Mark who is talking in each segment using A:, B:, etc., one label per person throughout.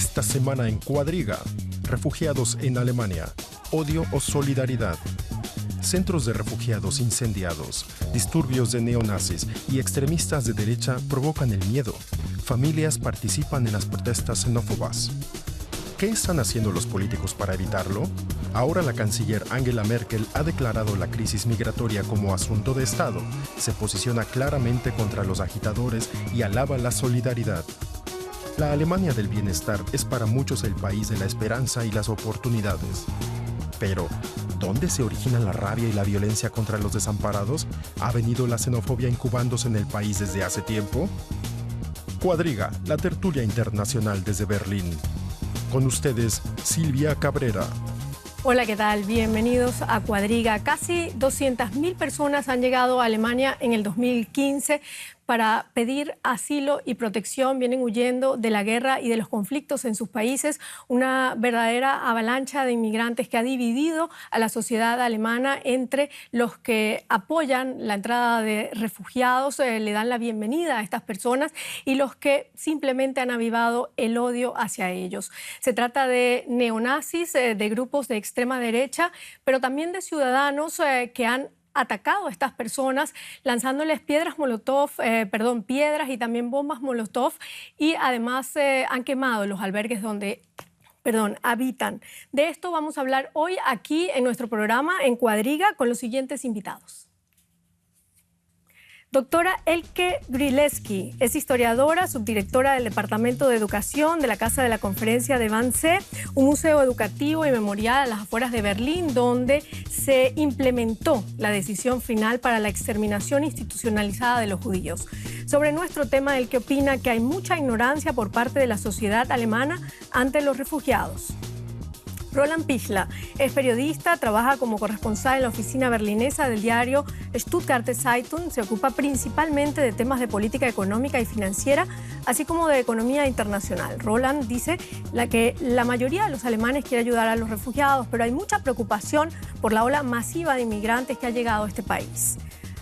A: Esta semana en Cuadriga, refugiados en Alemania, odio o solidaridad. Centros de refugiados incendiados, disturbios de neonazis y extremistas de derecha provocan el miedo. Familias participan en las protestas xenófobas. ¿Qué están haciendo los políticos para evitarlo? Ahora la canciller Angela Merkel ha declarado la crisis migratoria como asunto de Estado, se posiciona claramente contra los agitadores y alaba la solidaridad. La Alemania del bienestar es para muchos el país de la esperanza y las oportunidades. Pero, ¿dónde se origina la rabia y la violencia contra los desamparados? ¿Ha venido la xenofobia incubándose en el país desde hace tiempo? Cuadriga, la tertulia internacional desde Berlín. Con ustedes, Silvia Cabrera.
B: Hola, ¿qué tal? Bienvenidos a Cuadriga. Casi 200.000 personas han llegado a Alemania en el 2015 para pedir asilo y protección. Vienen huyendo de la guerra y de los conflictos en sus países. Una verdadera avalancha de inmigrantes que ha dividido a la sociedad alemana entre los que apoyan la entrada de refugiados, le dan la bienvenida a estas personas, y los que simplemente han avivado el odio hacia ellos. Se trata de neonazis, de grupos de extrema derecha, pero también de ciudadanos que han atacado a estas personas lanzándoles piedras y también bombas molotov, y además han quemado los albergues donde habitan. De esto vamos a hablar hoy aquí en nuestro programa en Cuadriga con los siguientes invitados. Doctora Elke Gryleski es historiadora, subdirectora del Departamento de Educación de la Casa de la Conferencia de Wannsee, un museo educativo y memorial a las afueras de Berlín, donde se implementó la decisión final para la exterminación institucionalizada de los judíos. Sobre nuestro tema, Elke opina que hay mucha ignorancia por parte de la sociedad alemana ante los refugiados. Roland Pichler es periodista, trabaja como corresponsal en la oficina berlinesa del diario Stuttgarter Zeitung. Se ocupa principalmente de temas de política económica y financiera, así como de economía internacional. Roland dice que la mayoría de los alemanes quiere ayudar a los refugiados, pero hay mucha preocupación por la ola masiva de inmigrantes que ha llegado a este país.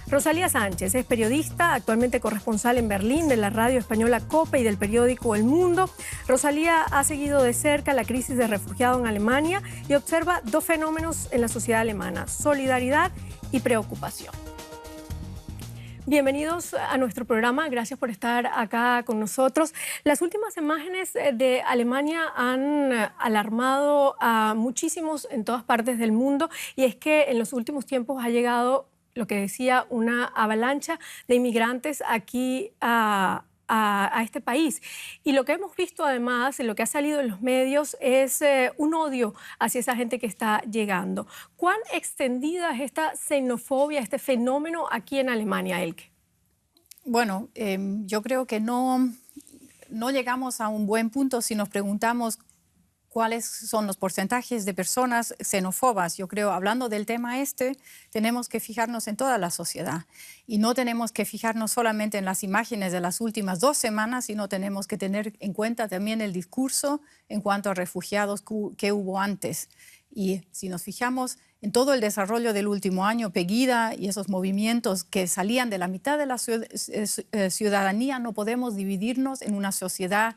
B: Rosalía Sánchez es periodista, actualmente corresponsal en Berlín de la radio española COPE y del periódico El Mundo. Rosalía ha seguido de cerca la crisis de refugiados en Alemania y observa dos fenómenos en la sociedad alemana: solidaridad y preocupación. Bienvenidos a nuestro programa, gracias por estar acá con nosotros. Las últimas imágenes de Alemania han alarmado a muchísimos en todas partes del mundo, y es que en los últimos tiempos ha llegado, lo que decía, una avalancha de inmigrantes aquí a este país. Y lo que hemos visto además, lo que ha salido en los medios, es un odio hacia esa gente que está llegando. ¿Cuán extendida es esta xenofobia, este fenómeno aquí en Alemania, Elke?
C: Bueno, yo creo que no llegamos a un buen punto si nos preguntamos cuáles son los porcentajes de personas xenófobas. Yo creo, hablando del tema tenemos que fijarnos en toda la sociedad. Y no tenemos que fijarnos solamente en las imágenes de las últimas 2 semanas, sino tenemos que tener en cuenta también el discurso en cuanto a refugiados que hubo antes. Y si nos fijamos en todo el desarrollo del último año, Pegida y esos movimientos que salían de la mitad de la ciudadanía, no podemos dividirnos en una sociedad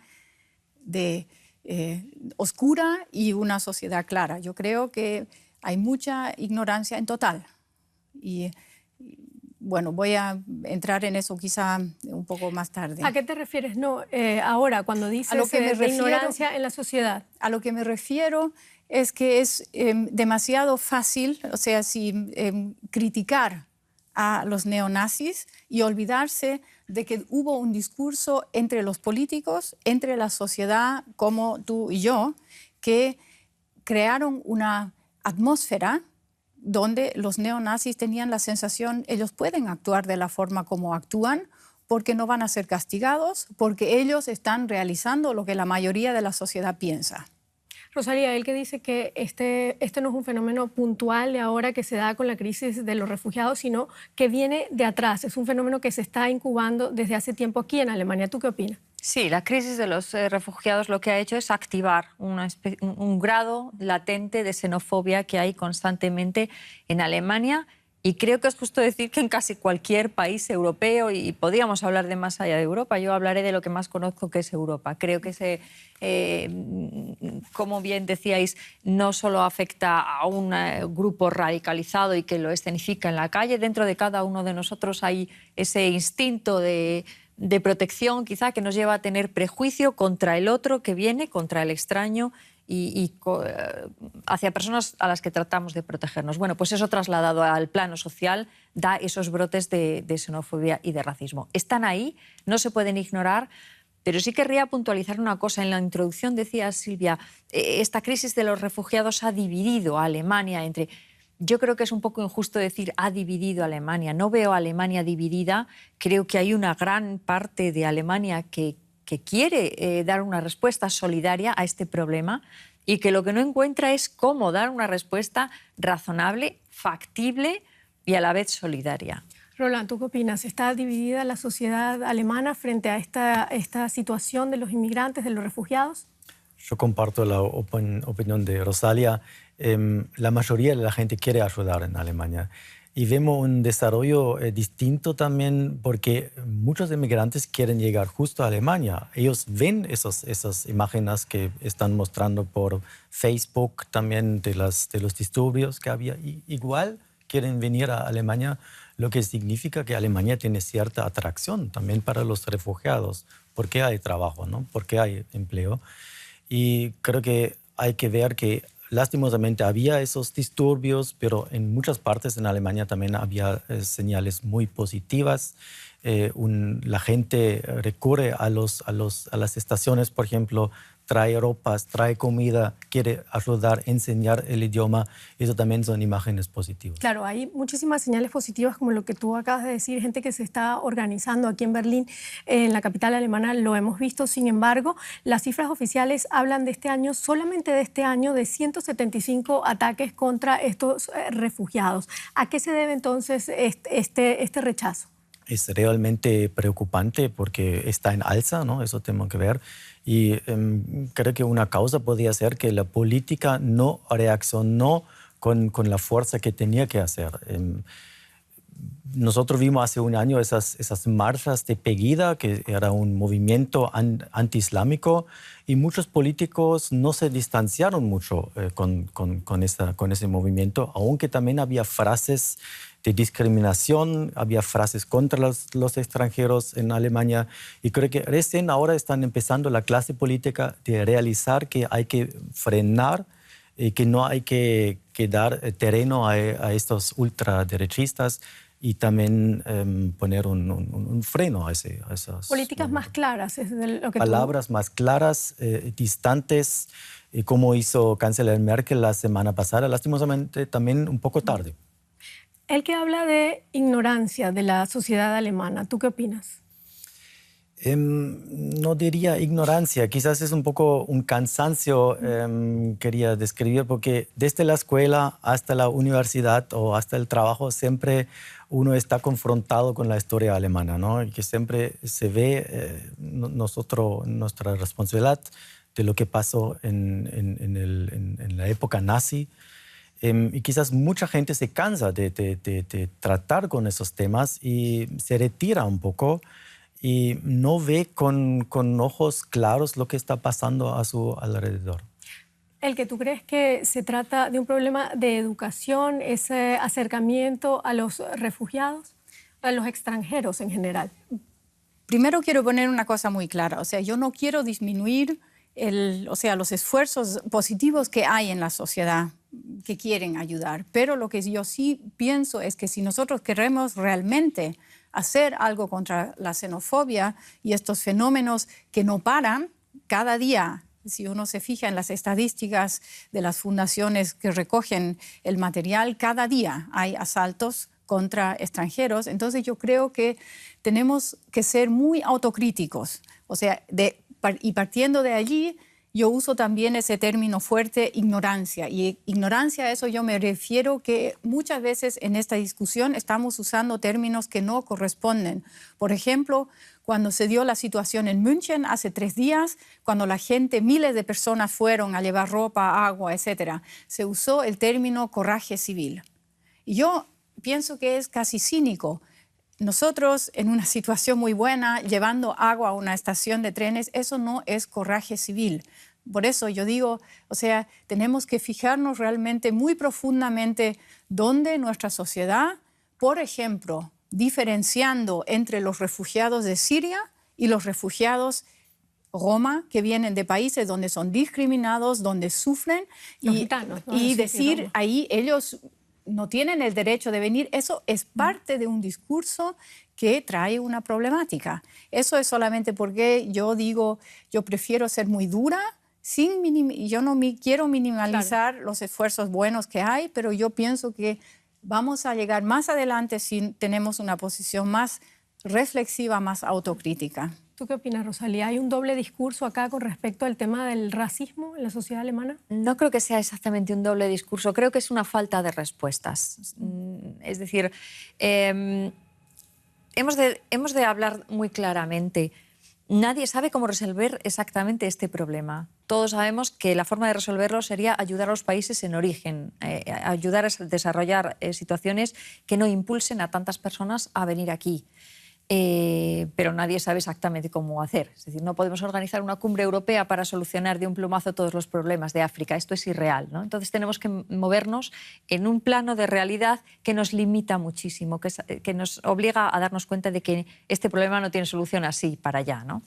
C: oscura y una sociedad clara. Yo creo que hay mucha ignorancia en total. Y bueno, voy a entrar en eso quizá un poco más tarde.
B: ¿A qué te refieres ahora cuando dices ignorancia en la sociedad?
C: A lo que me refiero es que es demasiado fácil, o sea, criticar a los neonazis y olvidarse de que hubo un discurso entre los políticos, entre la sociedad como tú y yo, que crearon una atmósfera donde los neonazis tenían la sensación, ellos pueden actuar de la forma como actúan porque no van a ser castigados, porque ellos están realizando lo que la mayoría de la sociedad piensa.
B: Rosalía, él que dice que este no es un fenómeno puntual de ahora que se da con la crisis de los refugiados, sino que viene de atrás. Es un fenómeno que se está incubando desde hace tiempo aquí en Alemania. ¿Tú qué opinas?
D: Sí, la crisis de los refugiados lo que ha hecho es activar un grado latente de xenofobia que hay constantemente en Alemania Y creo que es justo decir que en casi cualquier país europeo, y podríamos hablar de más allá de Europa, yo hablaré de lo que más conozco, que es Europa. Creo que como bien decíais, no solo afecta a un grupo radicalizado y que lo escenifica en la calle. Dentro de cada uno de nosotros hay ese instinto de protección, quizá, que nos lleva a tener prejuicio contra el otro que viene, contra el extraño, y hacia personas a las que tratamos de protegernos. Bueno, pues eso trasladado al plano social da esos brotes de xenofobia y de racismo. Están ahí, no se pueden ignorar, pero sí querría puntualizar una cosa. En la introducción decía Silvia, esta crisis de los refugiados ha dividido a Alemania entre... Yo creo que es un poco injusto decir ha dividido a Alemania. No veo a Alemania dividida. Creo que hay una gran parte de Alemania que quiere dar una respuesta solidaria a este problema y que lo que no encuentra es cómo dar una respuesta razonable, factible y a la vez solidaria.
B: Roland, ¿tú qué opinas? ¿Está dividida la sociedad alemana frente a esta situación de los inmigrantes, de los refugiados?
E: Yo comparto la opinión de Rosalia. La mayoría de la gente quiere ayudar en Alemania. Y vemos un desarrollo distinto también porque muchos inmigrantes quieren llegar justo a Alemania. Ellos ven esas imágenes que están mostrando por Facebook también de los disturbios que había. Y igual quieren venir a Alemania, lo que significa que Alemania tiene cierta atracción también para los refugiados, porque hay trabajo, ¿no? Porque hay empleo. Y creo que hay que ver que lastimosamente había esos disturbios, pero en muchas partes en Alemania también había señales muy positivas. La gente recurre a las estaciones, por ejemplo, trae ropas, trae comida, quiere ayudar, enseñar el idioma. Eso también son imágenes positivas.
B: Claro, hay muchísimas señales positivas, como lo que tú acabas de decir, gente que se está organizando aquí en Berlín, en la capital alemana, lo hemos visto. Sin embargo, las cifras oficiales hablan de este año, solamente de este año, de 175 ataques contra estos refugiados. ¿A qué se debe entonces este rechazo?
E: Es realmente preocupante porque está en alza, ¿no? Eso tenemos que ver. Y creo que una causa podría ser que la política no reaccionó con la fuerza que tenía que hacer. Nosotros vimos hace un año esas marchas de Pegida, que era un movimiento antiislámico, y muchos políticos no se distanciaron mucho con ese movimiento, aunque también había frases de discriminación, había frases contra los extranjeros en Alemania, y creo que recién ahora están empezando la clase política de realizar que hay que frenar y que no hay que dar terreno a estos ultraderechistas y también poner un freno a esas...
B: Políticas más claras, es de lo que
E: palabras más claras, distantes, como hizo Canciller Merkel la semana pasada, lastimosamente también un poco tarde.
B: El que habla de ignorancia de la sociedad alemana, ¿tú qué opinas?
E: No diría ignorancia, quizás es un poco un cansancio, quería describir, porque desde la escuela hasta la universidad o hasta el trabajo siempre uno está confrontado con la historia alemana, ¿no? Y que siempre se ve nuestra responsabilidad de lo que pasó en la época nazi. Y quizás mucha gente se cansa de tratar con esos temas y se retira un poco y no ve con ojos claros lo que está pasando a su alrededor.
B: ¿El que tú crees que se trata de un problema de educación, ese acercamiento a los refugiados, a los extranjeros en general?
C: Primero quiero poner una cosa muy clara. O sea, yo no quiero disminuir los esfuerzos positivos que hay en la sociedad que quieren ayudar. Pero lo que yo sí pienso es que si nosotros queremos realmente hacer algo contra la xenofobia y estos fenómenos que no paran cada día, si uno se fija en las estadísticas de las fundaciones que recogen el material, cada día hay asaltos contra extranjeros. Entonces yo creo que tenemos que ser muy autocríticos. O sea, y partiendo de allí, yo uso también ese término fuerte, ignorancia. Y ignorancia, a eso yo me refiero que muchas veces en esta discusión estamos usando términos que no corresponden. Por ejemplo, cuando se dio la situación en München hace 3 días, cuando la gente, miles de personas fueron a llevar ropa, agua, etc., se usó el término coraje civil. Y yo pienso que es casi cínico. Nosotros, en una situación muy buena, llevando agua a una estación de trenes, eso no es coraje civil. Por eso yo digo, o sea, tenemos que fijarnos realmente muy profundamente dónde nuestra sociedad, por ejemplo, diferenciando entre los refugiados de Siria y los refugiados Roma, que vienen de países donde son discriminados, donde sufren,
B: Los gitanos, ¿no?
C: y
B: Sí,
C: decir
B: Roma.
C: ahí ellos no tienen el derecho de venir. Eso es parte de un discurso que trae una problemática. Eso es solamente porque yo digo, yo prefiero ser muy dura, yo no quiero minimalizar los esfuerzos buenos que hay, pero yo pienso que vamos a llegar más adelante si tenemos una posición más reflexiva, más autocrítica.
B: ¿Tú qué opinas, Rosalía? ¿Hay un doble discurso acá con respecto al tema del racismo en la sociedad alemana?
D: No creo que sea exactamente un doble discurso, creo que es una falta de respuestas. Es decir, hemos de hablar muy claramente. Nadie sabe cómo resolver exactamente este problema. Todos sabemos que la forma de resolverlo sería ayudar a los países en origen, ayudar a desarrollar situaciones que no impulsen a tantas personas a venir aquí. Pero nadie sabe exactamente cómo hacer. Es decir, no podemos organizar una cumbre europea para solucionar de un plumazo todos los problemas de África. Esto es irreal, ¿no? Entonces tenemos que movernos en un plano de realidad que nos limita muchísimo, que nos obliga a darnos cuenta de que este problema no tiene solución así para allá, ¿no?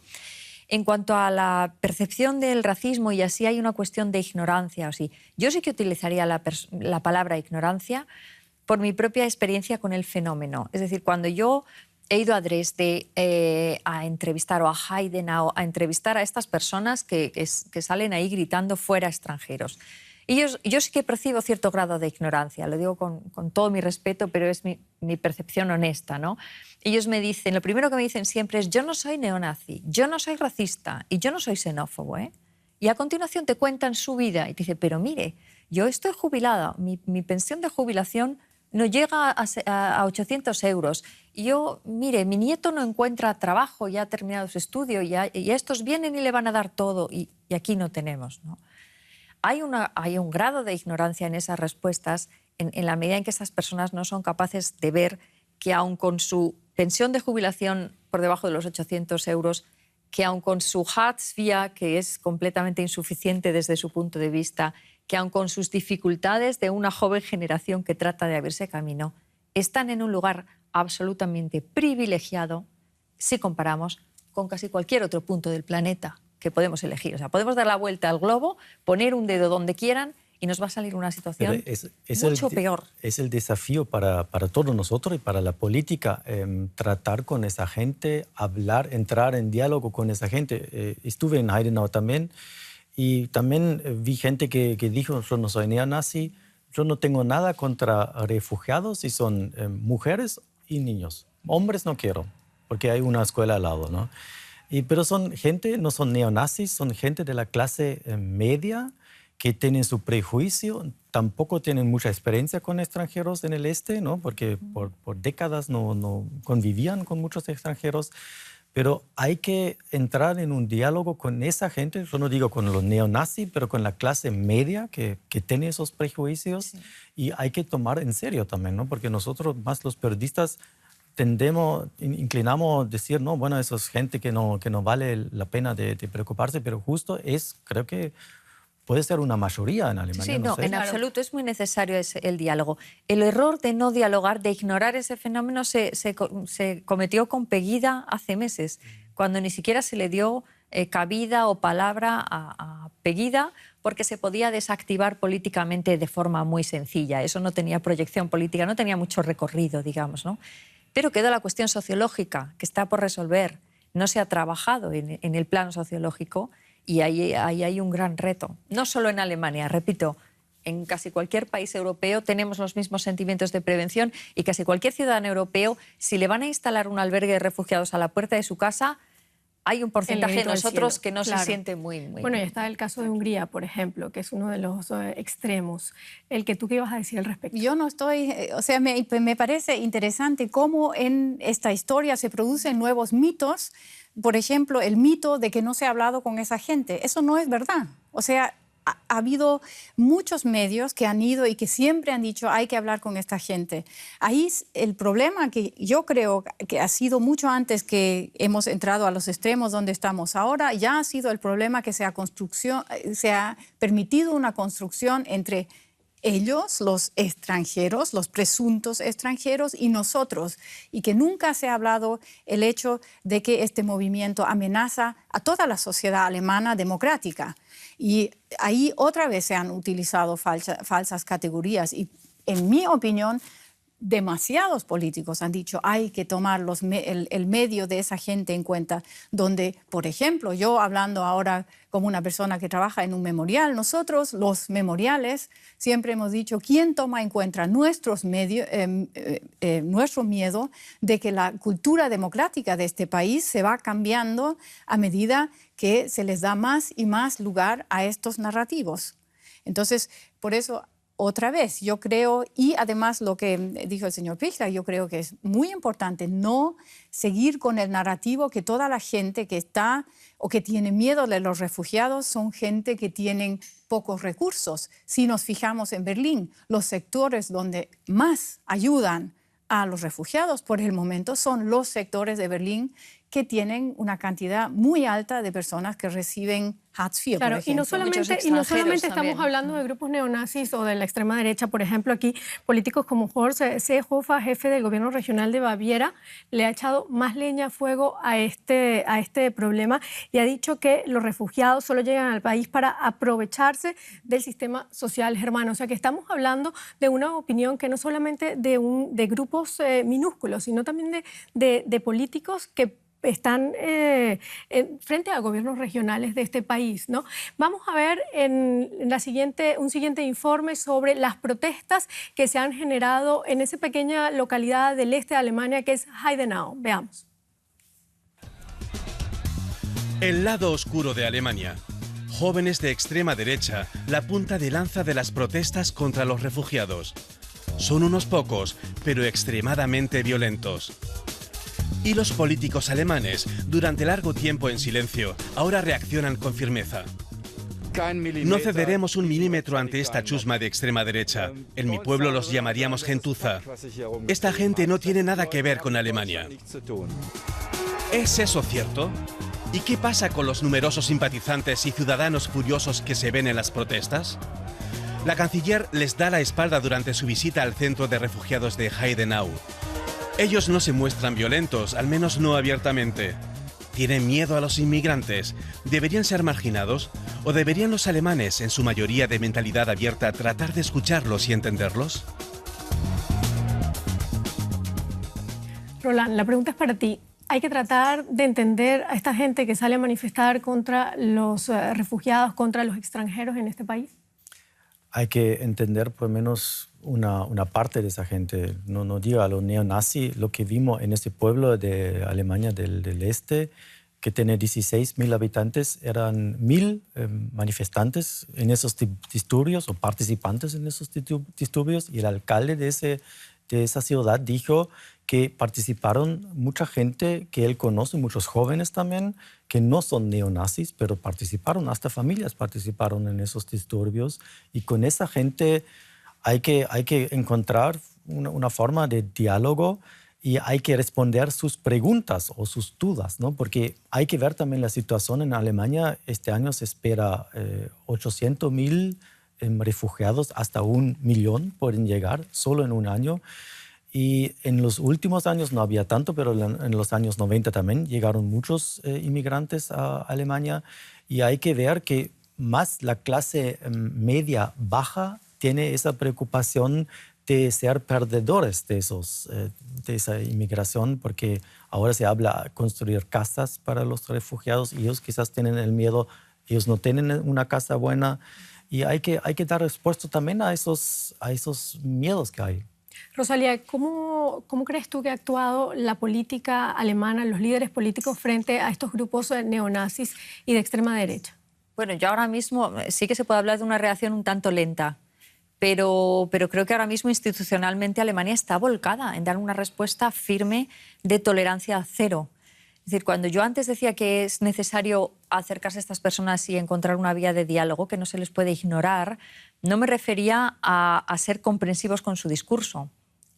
D: En cuanto a la percepción del racismo, y así hay una cuestión de ignorancia, o sí, yo sí que utilizaría la palabra ignorancia por mi propia experiencia con el fenómeno. Es decir, cuando yo he ido a Dresde a entrevistar, o a Heidenau, a entrevistar a estas personas que salen ahí gritando fuera extranjeros. Y yo sí que percibo cierto grado de ignorancia, lo digo con todo mi respeto, pero es mi percepción honesta, ¿no? Ellos me dicen, lo primero que me dicen siempre es: yo no soy neonazi, yo no soy racista y yo no soy xenófobo, ¿eh? Y a continuación te cuentan su vida y te dicen, pero mire, yo estoy jubilada, mi pensión de jubilación no llega a 800 euros. Y yo, mire, mi nieto no encuentra trabajo, ya ha terminado su estudio, y estos vienen y le van a dar todo, y aquí no tenemos, ¿no? Hay un grado de ignorancia en esas respuestas en la medida en que esas personas no son capaces de ver que aun con su pensión de jubilación por debajo de los 800 euros, que aun con su Hartz IV, que es completamente insuficiente desde su punto de vista, que aun con sus dificultades de una joven generación que trata de abrirse camino, están en un lugar absolutamente privilegiado si comparamos con casi cualquier otro punto del planeta que podemos elegir. O sea, podemos dar la vuelta al globo, poner un dedo donde quieran y nos va a salir una situación mucho peor.
E: Es el desafío para todos nosotros y para la política, tratar con esa gente, hablar, entrar en diálogo con esa gente. Estuve en Heidenau también y también vi gente que dijo: yo no soy neonazi, yo no tengo nada contra refugiados si son mujeres y niños. Hombres no quiero, porque hay una escuela al lado, ¿no? Pero son gente, no son neonazis, son gente de la clase media que tienen su prejuicio, tampoco tienen mucha experiencia con extranjeros en el este, ¿no? Porque por décadas no convivían con muchos extranjeros. Pero hay que entrar en un diálogo con esa gente, yo no digo con los neonazis, pero con la clase media que tiene esos prejuicios. Sí. Y hay que tomar en serio también, ¿no? Porque nosotros, más los periodistas, inclinamos a decir, no, bueno, eso es gente que no vale la pena de preocuparse, pero justo creo que puede ser una mayoría en Alemania.
D: Sí,
E: no sé.
D: En absoluto es muy necesario el diálogo. El error de no dialogar, de ignorar ese fenómeno, se cometió con Pegida hace meses, cuando ni siquiera se le dio cabida o palabra a Pegida, porque se podía desactivar políticamente de forma muy sencilla. Eso no tenía proyección política, no tenía mucho recorrido, digamos, ¿no? Pero quedó la cuestión sociológica, que está por resolver. No se ha trabajado en el plano sociológico. Y ahí hay un gran reto. No solo en Alemania, repito, en casi cualquier país europeo tenemos los mismos sentimientos de prevención y casi cualquier ciudadano europeo, si le van a instalar un albergue de refugiados a la puerta de su casa, hay un porcentaje de nosotros que no se siente muy...
B: Bueno, y está el caso de Hungría, por ejemplo, que es uno de los extremos. ¿Tú qué ibas a decir al respecto?
C: Yo no estoy... O sea, me parece interesante cómo en esta historia se producen nuevos mitos. Por ejemplo, el mito de que no se ha hablado con esa gente. Eso no es verdad. O sea, ha habido muchos medios que han ido y que siempre han dicho hay que hablar con esta gente. Ahí el problema que yo creo que ha sido mucho antes que hemos entrado a los extremos donde estamos ahora, ya ha sido el problema que se ha permitido una construcción entre ellos, los extranjeros, los presuntos extranjeros y nosotros, y que nunca se ha hablado el hecho de que este movimiento amenaza a toda la sociedad alemana democrática. Y ahí otra vez se han utilizado falsas categorías y, en mi opinión, demasiados políticos han dicho hay que tomar el medio de esa gente en cuenta, donde, por ejemplo, yo hablando ahora como una persona que trabaja en un memorial, nosotros los memoriales siempre hemos dicho quién toma en cuenta nuestro miedo de que la cultura democrática de este país se va cambiando a medida que se les da más y más lugar a estos narrativos. Entonces, por eso, otra vez, yo creo, y además lo que dijo el señor Pichler, yo creo que es muy importante no seguir con el narrativo que toda la gente que está o que tiene miedo de los refugiados son gente que tienen pocos recursos. Si nos fijamos en Berlín, los sectores donde más ayudan a los refugiados por el momento son los sectores de Berlín que tienen una cantidad muy alta de personas que reciben Hartz IV,
B: claro,
C: por ejemplo.
B: y no solamente estamos hablando de grupos neonazis o de la extrema derecha. Por ejemplo, aquí políticos como Horst Seehofer, jefe del gobierno regional de Baviera, le ha echado más leña a fuego a este problema y ha dicho que los refugiados solo llegan al país para aprovecharse del sistema social germano. O sea que estamos hablando de una opinión que no solamente de grupos minúsculos, sino también de políticos que están frente a gobiernos regionales de este país, ¿no? Vamos a ver un siguiente informe sobre las protestas que se han generado en esa pequeña localidad del este de Alemania que es Heidenau. Veamos.
F: El lado oscuro de Alemania. Jóvenes de extrema derecha, la punta de lanza de las protestas contra los refugiados. Son unos pocos, pero extremadamente violentos. Y los políticos alemanes, durante largo tiempo en silencio, ahora reaccionan con firmeza. No cederemos un milímetro ante esta chusma de extrema derecha. En mi pueblo los llamaríamos gentuza. Esta gente no tiene nada que ver con Alemania. ¿Es eso cierto? ¿Y qué pasa con los numerosos simpatizantes y ciudadanos furiosos que se ven en las protestas? La canciller les da la espalda durante su visita al centro de refugiados de Heidenau. Ellos no se muestran violentos, al menos no abiertamente. ¿Tienen miedo a los inmigrantes? ¿Deberían ser marginados? ¿O deberían los alemanes, en su mayoría de mentalidad abierta, tratar de escucharlos y entenderlos?
B: Roland, la pregunta es para ti. ¿Hay que tratar de entender a esta gente que sale a manifestar contra los refugiados, contra los extranjeros en este país?
E: Hay que entender por lo menos una parte de esa gente. No digo a los neonazis, lo que vimos en este pueblo de Alemania del Este, que tiene 16.000 habitantes, eran 1.000 manifestantes en esos disturbios o participantes en esos disturbios, y el alcalde de esa ciudad dijo que participaron mucha gente que él conoce, muchos jóvenes también, que no son neonazis, pero participaron, hasta familias participaron en esos disturbios. Y con esa gente hay que encontrar una forma de diálogo y hay que responder sus preguntas o sus dudas, ¿no? Porque hay que ver también la situación en Alemania. Este año se espera 800.000 refugiados, hasta 1 millón pueden llegar solo en un año. Y en los últimos años no había tanto, pero en los años 90 también llegaron muchos inmigrantes a Alemania. Y hay que ver que más la clase media baja tiene esa preocupación de ser perdedores de esa inmigración, porque ahora se habla de construir casas para los refugiados y ellos quizás tienen el miedo, ellos no tienen una casa buena, y hay que dar respuesta también a esos miedos que hay.
B: Rosalía, ¿cómo crees tú que ha actuado la política alemana, los líderes políticos frente a estos grupos neonazis y de extrema derecha?
D: Bueno, yo ahora mismo sí que se puede hablar de una reacción un tanto lenta, pero creo que ahora mismo institucionalmente Alemania está volcada en dar una respuesta firme de tolerancia cero. Es decir, cuando yo antes decía que es necesario acercarse a estas personas y encontrar una vía de diálogo que no se les puede ignorar, no me refería a ser comprensivos con su discurso,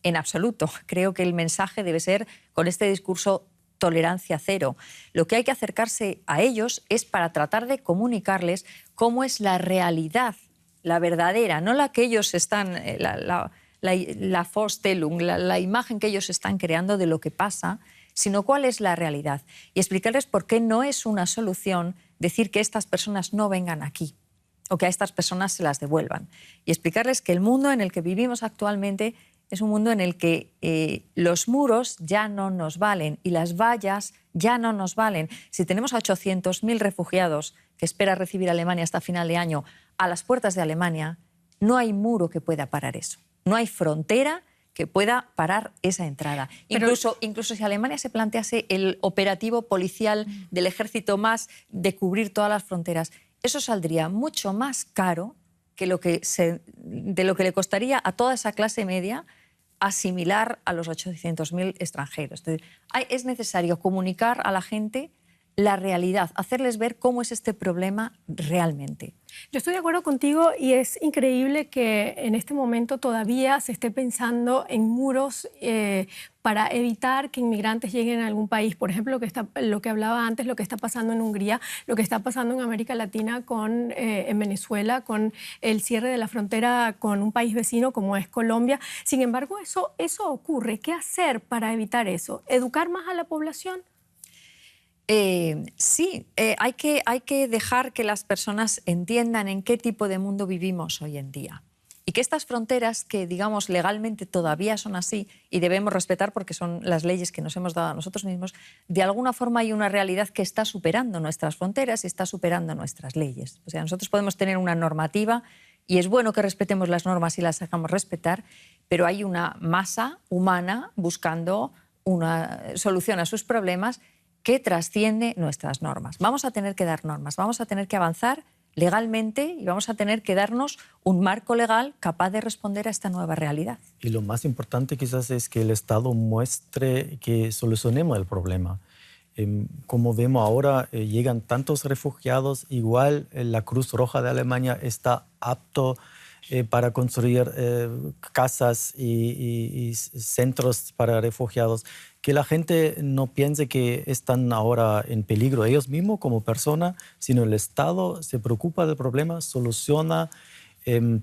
D: en absoluto. Creo que el mensaje debe ser, con este discurso, tolerancia cero. Lo que hay que acercarse a ellos es para tratar de comunicarles cómo es la realidad, la verdadera, no la que ellos están, la Vorstellung, la imagen que ellos están creando de lo que pasa, sino cuál es la realidad. Y explicarles por qué no es una solución decir que estas personas no vengan aquí o que a estas personas se las devuelvan. Y explicarles que el mundo en el que vivimos actualmente es un mundo en el que los muros ya no nos valen y las vallas ya no nos valen. Si tenemos a 800.000 refugiados que espera recibir Alemania hasta final de año a las puertas de Alemania, no hay muro que pueda parar eso. No hay frontera que pueda parar esa entrada. Incluso si Alemania se plantease el operativo policial del ejército más de cubrir todas las fronteras, eso saldría mucho más caro que de lo que le costaría a toda esa clase media asimilar a los 800.000 extranjeros. Entonces, es necesario comunicar a la gente la realidad, hacerles ver cómo es este problema realmente.
B: Yo estoy de acuerdo contigo y es increíble que en este momento todavía se esté pensando en muros para evitar que inmigrantes lleguen a algún país. Por ejemplo, lo que hablaba antes, lo que está pasando en Hungría, lo que está pasando en América Latina, en Venezuela, con el cierre de la frontera con un país vecino como es Colombia. Sin embargo, eso ocurre. ¿Qué hacer para evitar eso? ¿Educar más a la población?
D: Sí, hay que dejar que las personas entiendan en qué tipo de mundo vivimos hoy en día. Y que estas fronteras, que digamos legalmente todavía son así y debemos respetar porque son las leyes que nos hemos dado a nosotros mismos, de alguna forma hay una realidad que está superando nuestras fronteras y está superando nuestras leyes. O sea, nosotros podemos tener una normativa y es bueno que respetemos las normas y las hagamos respetar, pero hay una masa humana buscando una solución a sus problemas que trasciende nuestras normas. Vamos a tener que dar normas, vamos a tener que avanzar legalmente y vamos a tener que darnos un marco legal capaz de responder a esta nueva realidad.
E: Y lo más importante quizás es que el Estado muestre que solucionemos el problema. Como vemos ahora, llegan tantos refugiados, igual la Cruz Roja de Alemania está apto para construir casas y centros para refugiados. Que la gente no piense que están ahora en peligro ellos mismos como personas, sino el Estado se preocupa del problema, soluciona,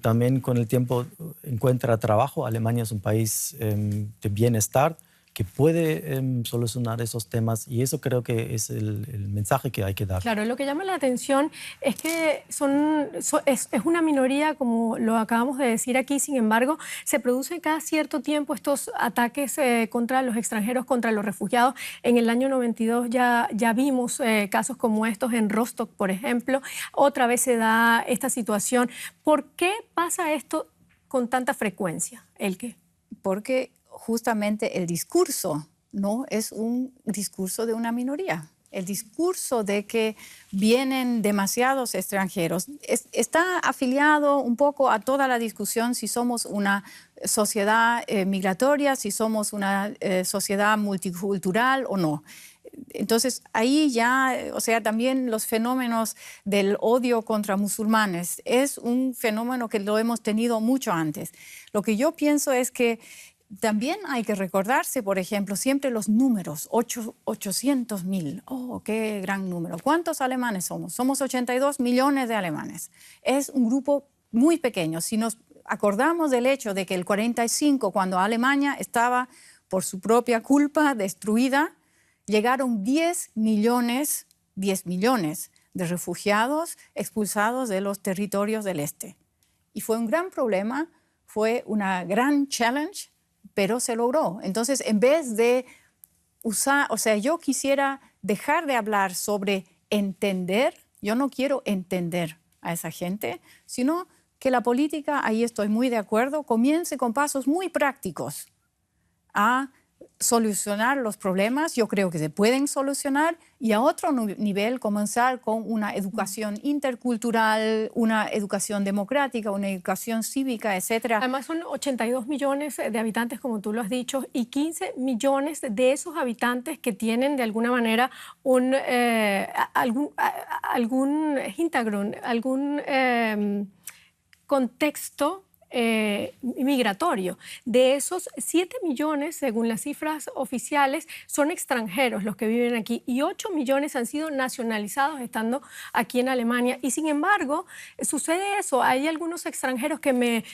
E: también con el tiempo encuentra trabajo. Alemania es un país de bienestar que puede solucionar esos temas y eso creo que es el mensaje que hay que dar.
B: Claro, lo que llama la atención es que es una minoría, como lo acabamos de decir aquí. Sin embargo, se producen cada cierto tiempo estos ataques contra los extranjeros, contra los refugiados. En el año 92 ya vimos casos como estos en Rostock, por ejemplo. Otra vez se da esta situación. ¿Por qué pasa esto con tanta frecuencia, Elke?
C: Porque justamente el discurso no es un discurso de una minoría. El discurso de que vienen demasiados extranjeros está afiliado un poco a toda la discusión si somos una sociedad migratoria, si somos una sociedad multicultural o no. Entonces, ahí ya, o sea, también los fenómenos del odio contra musulmanes es un fenómeno que lo hemos tenido mucho antes. Lo que yo pienso es que también hay que recordarse, por ejemplo, siempre los números, 800.000. ¡Oh, qué gran número! ¿Cuántos alemanes somos? Somos 82 millones de alemanes. Es un grupo muy pequeño. Si nos acordamos del hecho de que el 45, cuando Alemania estaba por su propia culpa destruida, llegaron 10 millones de refugiados expulsados de los territorios del este. Y fue un gran problema, fue una gran challenge, pero se logró. Entonces, en vez de usar, o sea, yo quisiera dejar de hablar sobre entender, yo no quiero entender a esa gente, sino que la política, ahí estoy muy de acuerdo, comience con pasos muy prácticos a solucionar los problemas, yo creo que se pueden solucionar, y a otro nivel comenzar con una educación intercultural, una educación democrática, una educación cívica, etc.
B: Además son 82 millones de habitantes, como tú lo has dicho, y 15 millones de esos habitantes que tienen de alguna manera algún hintergrund, algún contexto migratorio. De esos 7 millones, según las cifras oficiales, son extranjeros los que viven aquí y 8 millones han sido nacionalizados estando aquí en Alemania. Y sin embargo, sucede eso. Hay algunos extranjeros que me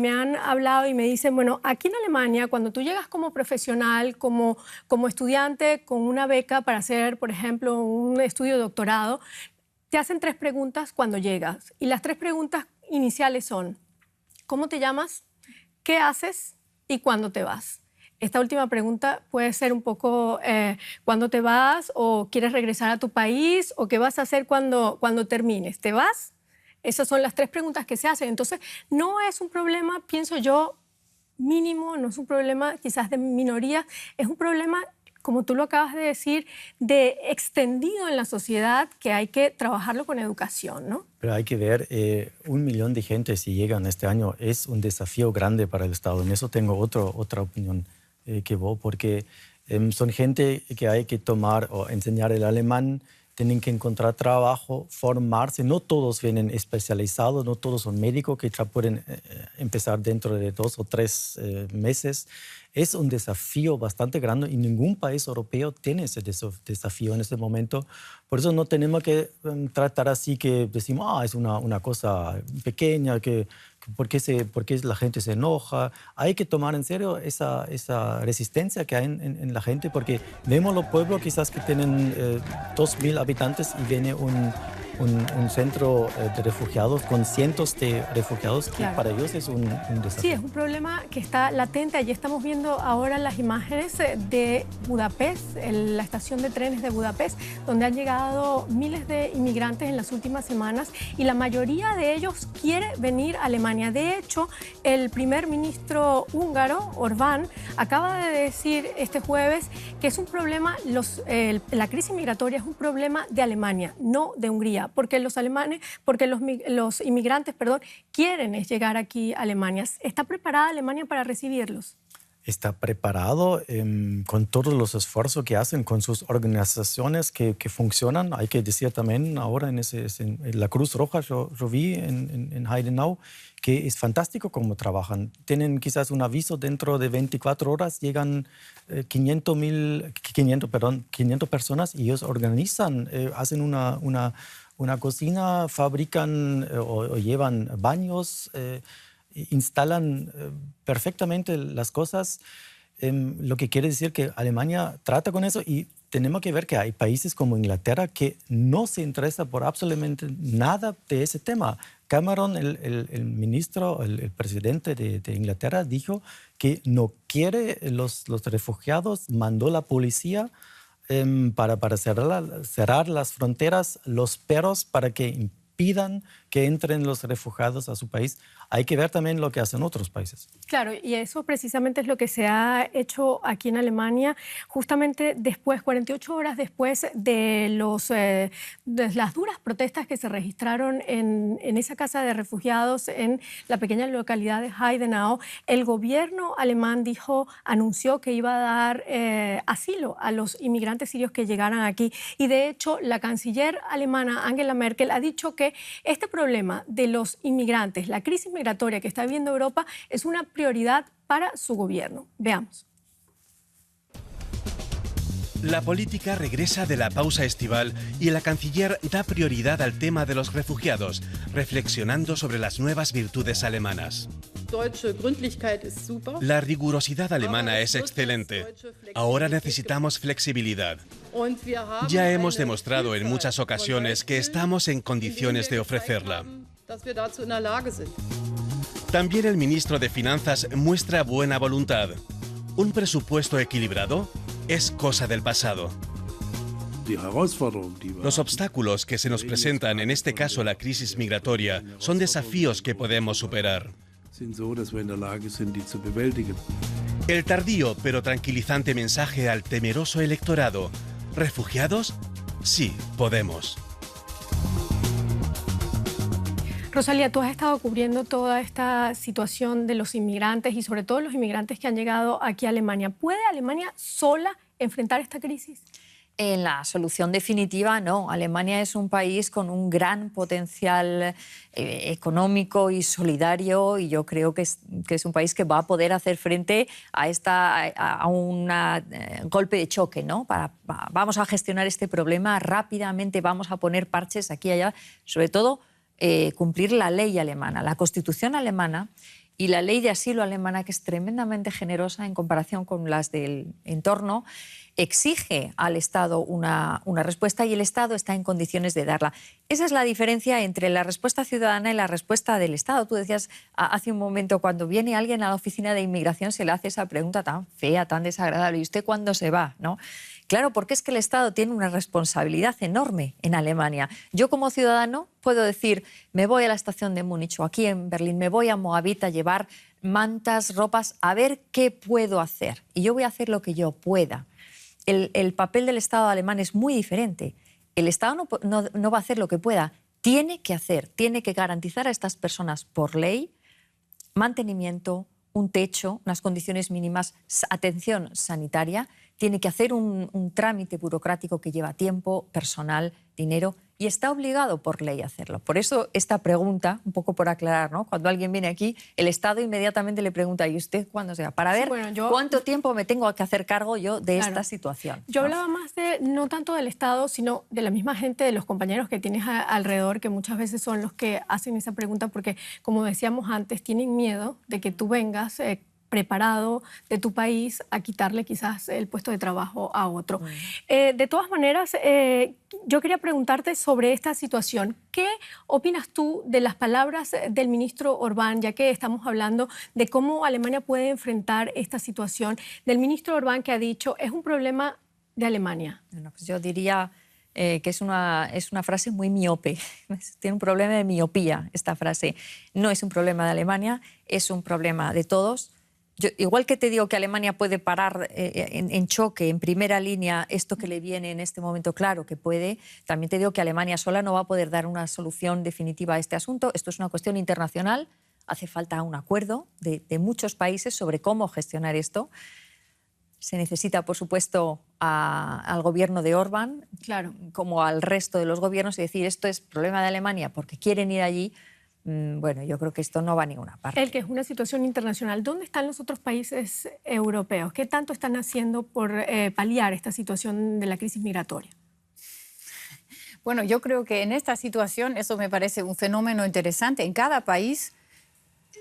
B: han hablado y me dicen, bueno, aquí en Alemania, cuando tú llegas como profesional, como estudiante con una beca para hacer, por ejemplo, un estudio de doctorado, te hacen 3 preguntas cuando llegas. Y las 3 preguntas iniciales son: ¿cómo te llamas? ¿Qué haces? ¿Y cuándo te vas? Esta última pregunta puede ser un poco ¿cuándo te vas? ¿O quieres regresar a tu país? ¿O qué vas a hacer cuando termines? ¿Te vas? Esas son las 3 preguntas que se hacen. Entonces, no es un problema, pienso yo, mínimo, no es un problema quizás de minoría, es un problema, como tú lo acabas de decir, de extendido en la sociedad, que hay que trabajarlo con educación, ¿no?
E: Pero hay que ver, 1 millón de gente si llegan este año es un desafío grande para el Estado. En eso tengo otra opinión que vos, porque son gente que hay que tomar o enseñar el alemán, tienen que encontrar trabajo, formarse. No todos vienen especializados, no todos son médicos que ya pueden empezar dentro de 2 o 3 meses. Es un desafío bastante grande y ningún país europeo tiene ese desafío en este momento. Por eso no tenemos que tratar así que decimos, es una cosa pequeña, ¿por qué la gente se enoja? Hay que tomar en serio esa resistencia que hay en la gente, porque vemos los pueblos quizás que tienen 2.000 habitantes y viene un centro de refugiados con cientos de refugiados, que
B: claro,
E: para ellos es un desafío.
B: Sí, es un problema que está latente. Allí estamos viendo ahora las imágenes de Budapest, la estación de trenes de Budapest, donde han llegado miles de inmigrantes en las últimas semanas y la mayoría de ellos quiere venir a Alemania. De hecho, el primer ministro húngaro, Orbán, acaba de decir este jueves que es un problema, la crisis migratoria es un problema de Alemania, no de Hungría, porque los inmigrantes, quieren llegar aquí a Alemania. ¿Está preparada Alemania para recibirlos?
E: Está preparado con todos los esfuerzos que hacen, con sus organizaciones que funcionan. Hay que decir también ahora en la Cruz Roja, yo vi en Heidenau, que es fantástico cómo trabajan. Tienen quizás un aviso dentro de 24 horas, llegan 500 personas y ellos organizan, hacen una cocina, fabrican o llevan baños, instalan perfectamente las cosas, lo que quiere decir que Alemania trata con eso, y tenemos que ver que hay países como Inglaterra que no se interesa por absolutamente nada de ese tema. Cameron, el ministro, el presidente de Inglaterra, dijo que no quiere los refugiados, mandó la policía para cerrar las fronteras, los perros, para que impidan que entren los refugiados a su país. Hay que ver también lo que hacen otros países.
B: Claro, y eso precisamente es lo que se ha hecho aquí en Alemania, justamente después, 48 horas después de las duras protestas que se registraron en esa casa de refugiados en la pequeña localidad de Heidenau. El gobierno alemán anunció que iba a dar asilo a los inmigrantes sirios que llegaran aquí. Y de hecho, la canciller alemana Angela Merkel ha dicho que este problema de los inmigrantes, la crisis migratoria que está viviendo Europa, es una prioridad para su gobierno. Veamos.
F: La política regresa de la pausa estival y la canciller da prioridad al tema de los refugiados, reflexionando sobre las nuevas virtudes alemanas. La rigurosidad alemana es excelente. Ahora necesitamos flexibilidad. Ya hemos demostrado en muchas ocasiones que estamos en condiciones de ofrecerla. También el ministro de Finanzas muestra buena voluntad. Un presupuesto equilibrado es cosa del pasado. Los obstáculos que se nos presentan, en este caso la crisis migratoria, son desafíos que podemos superar. El tardío pero tranquilizante mensaje al temeroso electorado. ¿Refugiados? Sí, podemos.
B: Rosalía, tú has estado cubriendo toda esta situación de los inmigrantes y sobre todo los inmigrantes que han llegado aquí a Alemania. ¿Puede Alemania sola enfrentar esta crisis?
D: En la solución definitiva, no. Alemania es un país con un gran potencial económico y solidario, y yo creo que es un país que va a poder hacer frente a un golpe de choque, ¿no? Vamos a gestionar este problema rápidamente, vamos a poner parches aquí y allá, sobre todo cumplir la ley alemana, la Constitución alemana y la ley de asilo alemana, que es tremendamente generosa en comparación con las del entorno, exige al Estado una respuesta y el Estado está en condiciones de darla. Esa es la diferencia entre la respuesta ciudadana y la respuesta del Estado. Tú decías hace un momento, cuando viene alguien a la oficina de inmigración se le hace esa pregunta tan fea, tan desagradable, ¿y usted cuándo se va? ¿No? Claro, porque es que el Estado tiene una responsabilidad enorme en Alemania. Yo como ciudadano puedo decir, me voy a la estación de Múnich o aquí en Berlín, me voy a Moabit a llevar mantas, ropas, a ver qué puedo hacer. Y yo voy a hacer lo que yo pueda. El papel del Estado alemán es muy diferente. El Estado no va a hacer lo que pueda. Tiene que garantizar a estas personas por ley mantenimiento, un techo, unas condiciones mínimas, atención sanitaria. Tiene que hacer un trámite burocrático que lleva tiempo, personal, dinero, y está obligado por ley a hacerlo. Por eso esta pregunta, un poco por aclarar, ¿no? Cuando alguien viene aquí, el Estado inmediatamente le pregunta, ¿y usted cuándo sea? Para ver cuánto tiempo me tengo que hacer cargo yo de esta situación.
B: Yo hablaba más no tanto del Estado, sino de la misma gente, de los compañeros que tienes alrededor, que muchas veces son los que hacen esa pregunta porque, como decíamos antes, tienen miedo de que tú vengas preparado de tu país a quitarle quizás el puesto de trabajo a otro. De todas maneras, yo quería preguntarte sobre esta situación. ¿Qué opinas tú de las palabras del ministro Orbán, ya que estamos hablando de cómo Alemania puede enfrentar esta situación? Del ministro Orbán, que ha dicho, es un problema de Alemania.
D: Bueno, pues yo diría que es una frase muy miope. Tiene un problema de miopía esta frase. No es un problema de Alemania, es un problema de todos. Igual que te digo que Alemania puede parar en choque, en primera línea, esto que le viene en este momento, claro que puede, también te digo que Alemania sola no va a poder dar una solución definitiva a este asunto. Esto es una cuestión internacional, hace falta un acuerdo de muchos países sobre cómo gestionar esto. Se necesita, por supuesto, al gobierno de Orbán,
B: claro,
D: como al resto de los gobiernos, y decir esto es problema de Alemania porque quieren ir allí. Bueno, yo creo que esto no va a ninguna parte.
B: El que es una situación internacional. ¿Dónde están los otros países europeos? ¿Qué tanto están haciendo por paliar esta situación de la crisis migratoria?
C: Bueno, yo creo que en esta situación eso me parece un fenómeno interesante. En cada país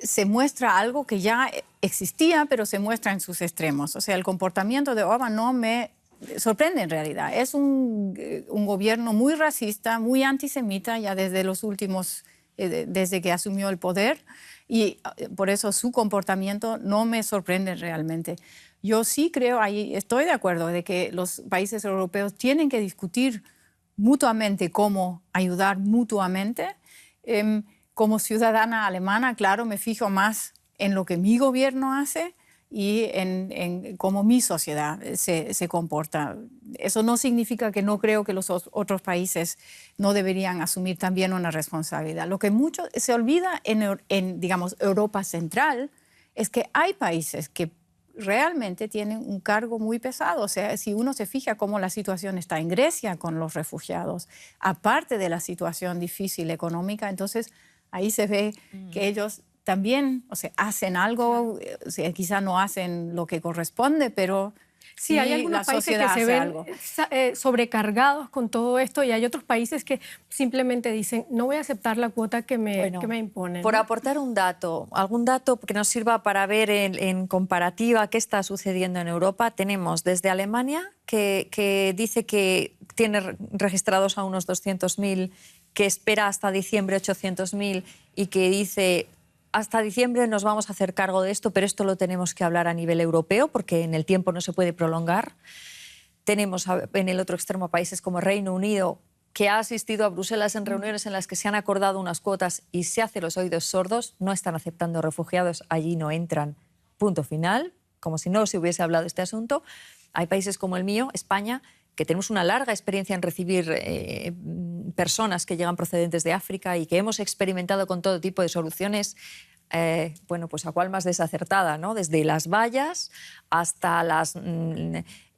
C: se muestra algo que ya existía, pero se muestra en sus extremos. O sea, el comportamiento de Orbán no me sorprende en realidad. Es un gobierno muy racista, muy antisemita, ya desde los últimos... desde que asumió el poder, y por eso su comportamiento no me sorprende realmente. Yo sí creo, ahí estoy de acuerdo, de que los países europeos tienen que discutir mutuamente cómo ayudar mutuamente. Como ciudadana alemana, claro, me fijo más en lo que mi gobierno hace y en cómo mi sociedad se comporta. Eso no significa que no creo que los otros países no deberían asumir también una responsabilidad. Lo que mucho se olvida en digamos, Europa Central es que hay países que realmente tienen un cargo muy pesado. O sea, si uno se fija cómo la situación está en Grecia con los refugiados, aparte de la situación difícil económica, entonces ahí se ve que ellos también, o sea, hacen algo, o sea, quizá no hacen lo que corresponde, pero
B: sí, hay algunos países que se ven sobrecargados con todo esto y hay otros países que simplemente dicen, no voy a aceptar la cuota que me imponen.
D: Por aportar un dato, algún dato que nos sirva para ver en comparativa qué está sucediendo en Europa, tenemos desde Alemania, que dice que tiene registrados a unos 200.000, que espera hasta diciembre 800.000 y que dice... Hasta diciembre nos vamos a hacer cargo de esto, pero esto lo tenemos que hablar a nivel europeo porque en el tiempo no se puede prolongar. Tenemos en el otro extremo países como Reino Unido, que ha asistido a Bruselas en reuniones en las que se han acordado unas cuotas y se hace los oídos sordos, no están aceptando refugiados, allí no entran, punto final. como si no se hubiese hablado de este asunto. Hay países como el mío, España, que tenemos una larga experiencia en recibir personas que llegan procedentes de África y que hemos experimentado con todo tipo de soluciones, bueno, pues a cuál más desacertada, ¿no? Desde las vallas hasta las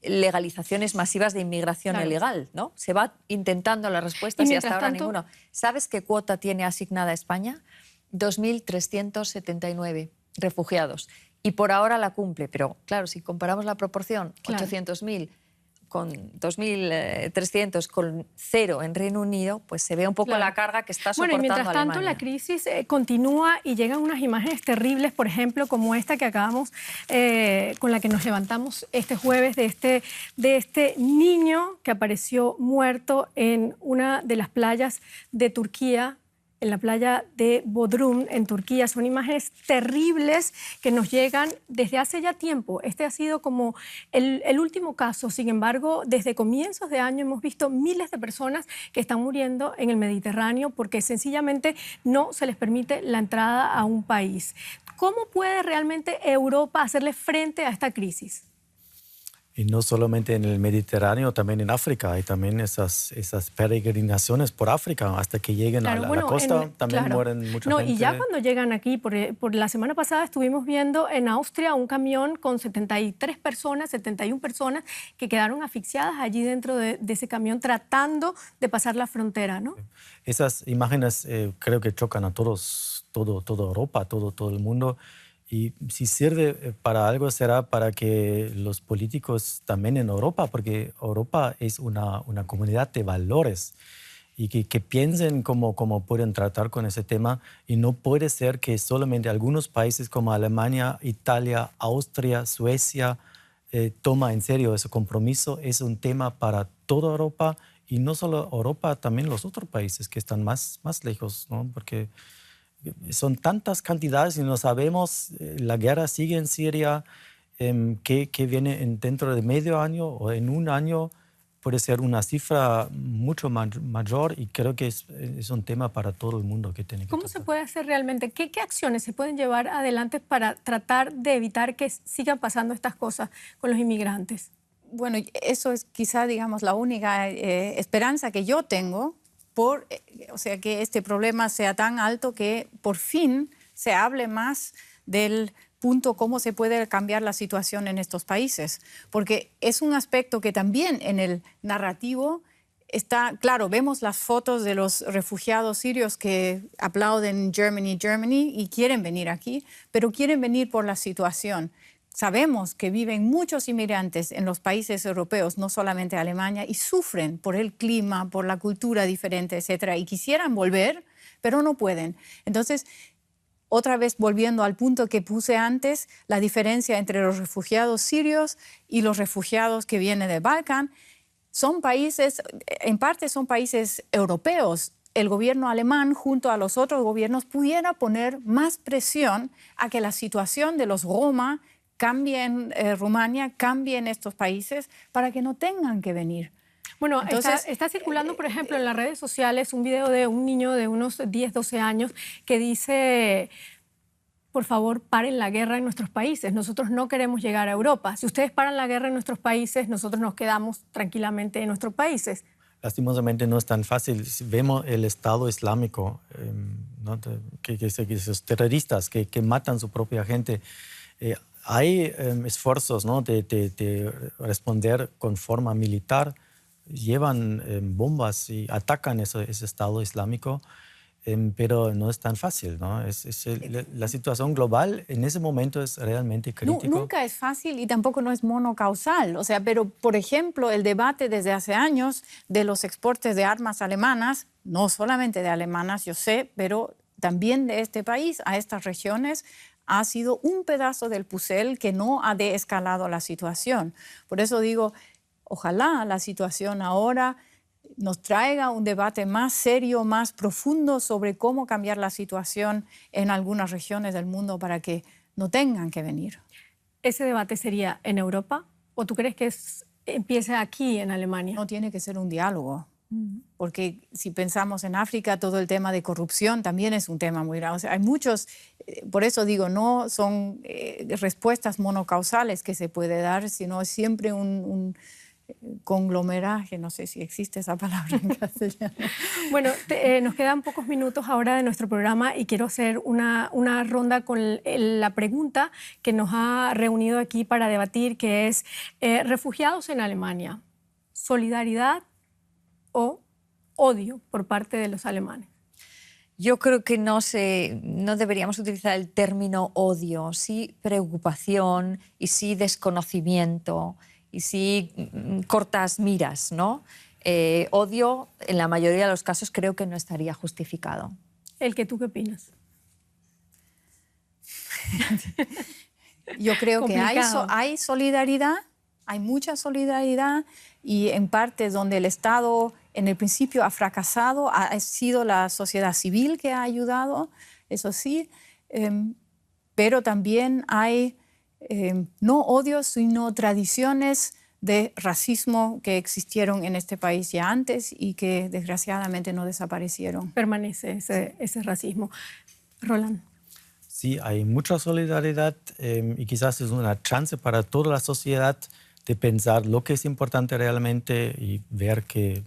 D: legalizaciones masivas de inmigración ilegal, ¿no? Se va intentando las respuestas y hasta ahora ninguno. ¿Sabes qué cuota tiene asignada España? 2.379 refugiados. Y por ahora la cumple, pero claro, si comparamos la proporción, 800.000 con 2.300 con 0 en Reino Unido, pues se ve un poco la carga que está soportando
B: Bueno, y mientras tanto
D: Alemania.
B: la crisis continúa y llegan unas imágenes terribles, por ejemplo, como esta que acabamos, con la que nos levantamos este jueves, de este niño que apareció muerto en una de las playas de Turquía, en la playa de Bodrum, en Turquía. Son imágenes terribles que nos llegan desde hace ya tiempo. Este ha sido como el último caso. Sin embargo, desde comienzos de año hemos visto miles de personas que están muriendo en el Mediterráneo porque sencillamente no se les permite la entrada a un país. ¿Cómo puede realmente Europa hacerle frente a esta crisis?
E: Y no solamente en el Mediterráneo, también en África. Hay también esas peregrinaciones por África hasta que lleguen a la costa. También mueren mucha gente.
B: Y ya cuando llegan aquí, por la semana pasada estuvimos viendo en Austria un camión con 73 personas, 71 personas que quedaron asfixiadas allí dentro de ese camión tratando de pasar la frontera, ¿no?
E: Esas imágenes creo que chocan a todos, toda Europa, todo el mundo. Y si sirve para algo será para que los políticos también en Europa, porque Europa es una comunidad de valores, y que piensen cómo pueden tratar con ese tema. Y no puede ser que solamente algunos países como Alemania, Italia, Austria, Suecia toman en serio ese compromiso. Es un tema para toda Europa, y no solo Europa, también los otros países que están más lejos, ¿no? Porque son tantas cantidades y no sabemos, la guerra sigue en Siria, que viene dentro de medio año o en un año puede ser una cifra mucho mayor, y creo que es un tema para todo el mundo que tiene que
B: ¿Cómo
E: tratar.
B: se puede hacer realmente? ¿Qué acciones se pueden llevar adelante para tratar de evitar que sigan pasando estas cosas con los inmigrantes?
C: Bueno, eso es quizá, digamos, la única esperanza que yo tengo, o sea, que este problema sea tan alto que por fin se hable más del punto cómo se puede cambiar la situación en estos países. Porque es un aspecto que también en el narrativo está, claro, vemos las fotos de los refugiados sirios que aplauden Germany, Germany y quieren venir aquí, pero quieren venir por la situación. Sabemos que viven muchos inmigrantes en los países europeos, no solamente Alemania, y sufren por el clima, por la cultura diferente, etcétera, y quisieran volver, pero no pueden. Entonces, otra vez volviendo al punto que puse antes, la diferencia entre los refugiados sirios y los refugiados que vienen del Balcán, son países, en parte son países europeos. El gobierno alemán, junto a los otros gobiernos, pudiera poner más presión a que la situación de los Roma cambie en Rumania, cambie en estos países, para que no tengan que venir.
B: Bueno,
C: entonces,
B: está circulando, por ejemplo, en las redes sociales un video de un niño de unos 10, 12 años que dice: por favor, paren la guerra en nuestros países. Nosotros no queremos llegar a Europa. Si ustedes paran la guerra en nuestros países, nosotros nos quedamos tranquilamente en nuestros países. Lastimosamente
E: no es tan fácil. Vemos el Estado Islámico, ¿no? que esos terroristas que matan a su propia gente. Hay esfuerzos, ¿no? de responder con forma militar. Llevan bombas y atacan ese Estado Islámico, pero no es tan fácil, ¿no? La situación global en ese momento es realmente crítica.
C: Nunca es fácil y tampoco no es monocausal. O sea, pero, por ejemplo, el debate desde hace años de los exportes de armas alemanas, no solamente de alemanas, yo sé, pero también de este país a estas regiones, ha sido un pedazo del puzzle que no ha desescalado la situación. Por eso digo, ojalá la situación ahora nos traiga un debate más serio, más profundo sobre cómo cambiar la situación en algunas regiones del mundo para que no tengan que venir.
B: ¿Ese debate sería en Europa o tú crees que empiece aquí en Alemania?
C: No tiene que ser un diálogo. Porque si pensamos en África, todo el tema de corrupción también es un tema muy grave. O sea, hay muchos, por eso digo, no son respuestas monocausales que se puede dar, sino siempre un conglomeraje, no sé si existe esa palabra en castellano.
B: Bueno, nos quedan pocos minutos ahora de nuestro programa y quiero hacer una ronda con la pregunta que nos ha reunido aquí para debatir, que es refugiados en Alemania, solidaridad o odio por parte de los alemanes.
D: Yo creo que no deberíamos utilizar el término odio, sí preocupación y sí desconocimiento y sí cortas miras, ¿no? Odio, en la mayoría de los casos, creo que no estaría justificado.
B: ¿Tú qué opinas?
C: Yo creo que hay solidaridad, hay mucha solidaridad y en partes donde el Estado en el principio ha fracasado, ha sido la sociedad civil que ha ayudado, eso sí, pero también hay no odios, sino tradiciones de racismo que existieron en este país ya antes y que desgraciadamente no desaparecieron.
B: Permanece ese racismo. Roland.
E: Sí, hay mucha solidaridad y quizás es una chance para toda la sociedad de pensar lo que es importante realmente y ver qué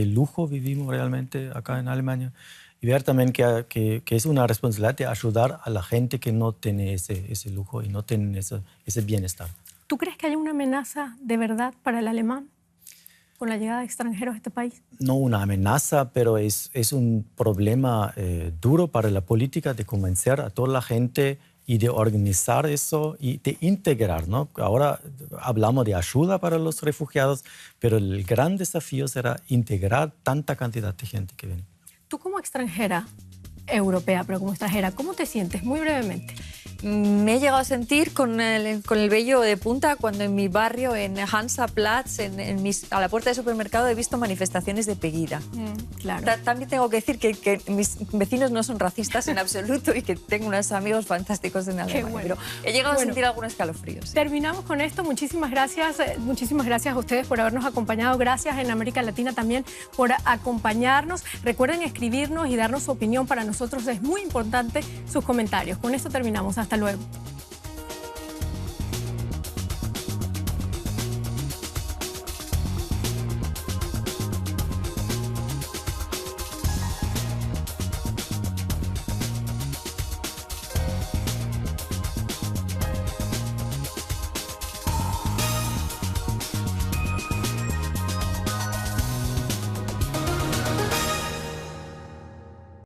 E: lujo vivimos realmente acá en Alemania y ver también que es una responsabilidad de ayudar a la gente que no tiene ese lujo y no tiene ese bienestar.
B: ¿Tú crees que hay una amenaza de verdad para el alemán con la llegada de extranjeros a este país?
E: No una amenaza, pero es un problema duro para la política de convencer a toda la gente y de organizar eso y de integrar, ¿no? Ahora hablamos de ayuda para los refugiados, pero el gran desafío será integrar tanta cantidad de gente que viene.
B: Tú como extranjera, europea, pero como extranjera, ¿cómo te sientes? Muy brevemente.
D: Me he llegado a sentir con el vello de punta cuando en mi barrio, en Hansaplatz, a la puerta del supermercado, he visto manifestaciones de Pegida.
B: Claro.
D: También tengo que decir que mis vecinos no son racistas en absoluto y que tengo unos amigos fantásticos en Alemania.
B: Bueno.
D: Pero he llegado a sentir algunos escalofríos. Sí.
B: Terminamos con esto. Muchísimas gracias a ustedes por habernos acompañado. Gracias en América Latina también por acompañarnos. Recuerden escribirnos y darnos su opinión. Para nosotros es muy importante sus comentarios. Con esto terminamos. Hasta luego.